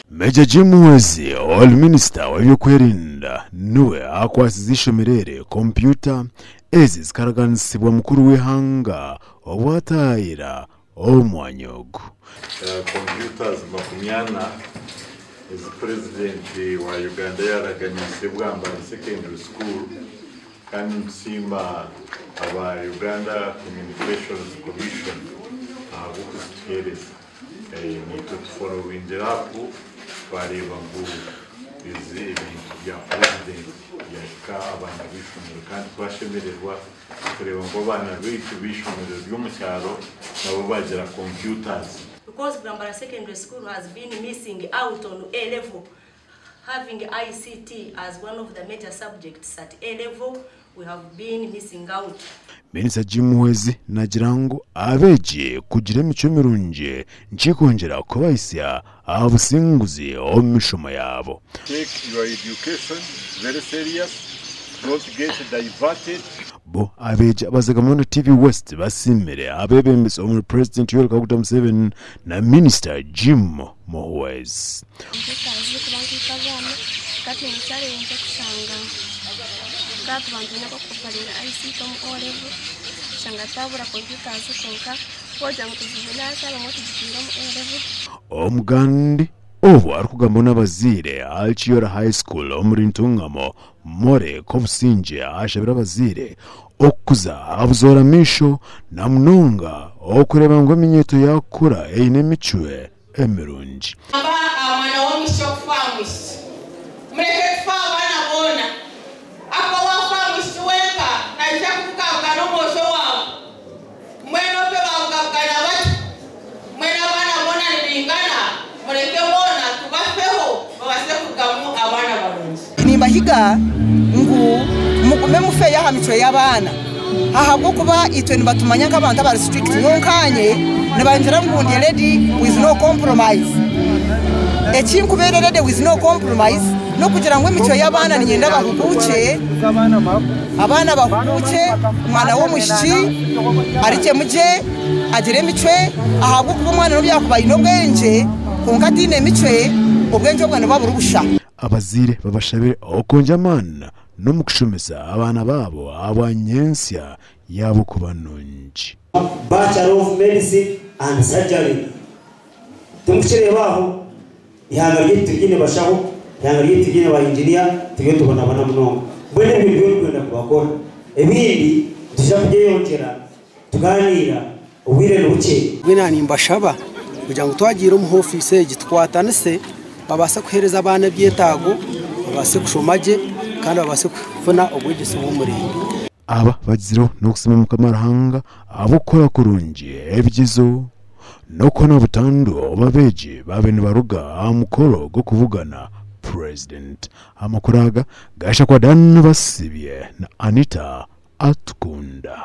Major Jim Muhwezi All Minister w'ebyokwerinda niwe akwasiza ishomerere computer ezi zikaraganisibwa mukuru w'ihanga obwatayira omwanyogo. Computers makumyana is president wa Uganda yaraganyise bwamba secondary school kandi nsimba aba Uganda Communications Commission abukustereza ni to follow in the up bareba ngo izi ya president yaka abana bishumira kandi twashemererwa kureba ngo abana bishumira by'umucyaro nabo bagira computers. Because Brambara Secondary School has been missing out on A level, having ICT as one of the major subjects at A level, we have been missing out. Minister Jim Muhwezi nagirango abeje kugira imico mirunje nchikongera kubaisya abusinguzi omishomo yabo. Take your education very serious, not get diverted. Bo abeje abazagamono TV West basimere abebembese omwe President Yoweri Kaguta Museveni na Minister Jim Muhwezi. Kati challenge kusanga kati bantu nyako kufarira ICT mu level shanga tabura computers konka koja mutuzibona sala mutuzibira mu level omugandi obo arikugamba n'abazire Alchiora High School omurintungamo more kobusinje ashabira abazire okuza abuzora misho na munonga okureba ngo minyeto yakura eine michwe emirungi mwana wa misho famis mureke fabana bona ako wa famis wenka na ishakuka ngano mosho wao mweno pe bangabana bati mwena bana bona nilingana mureke bona tubafeho babase kugamu abana barunzi nimbahiga ngu mukume mufe ya hamicho y'abana ahabwo kuba itwe nibatumanya nk'abantu aba restrict nkonkanye nibanjira ngundi ready with no compromise ekinkubere ready with no compromise no kugira ngo imico y'abana nigenda bahuguke abana bahuguke mwana wo mushiki arike muje agire micwe ahabwo kuba umwana no byakubaye no bwenje konkatine micwe ubwenje bwana baburubusha. Abazire babashabire okonjamana no mukushomesa abana babo abanyensya yabo kubanunji. Bachelor of Medicine and Surgery tumukire baho ihanga ryitugine bashaho ihanga ryitugine ba engineer tugiye tubona bana muno bwene bintu kwenda kubakora ebindi tujabye tuganira ubwire n'ubuke bwina nimbashaba kugira ngo twagira mu office gitwatanise babase kuhereza abana byetago babase kushomaje kandi babase kufuna ubwigisi bw'umurenge. Aba baziro no kusima mukamarahanga abukora kurungi ebyizo no kona butandu babeje babene baruga amukoro go kuvugana president amakuraga gasha kwa Dan Basibye na Anita Atkunda.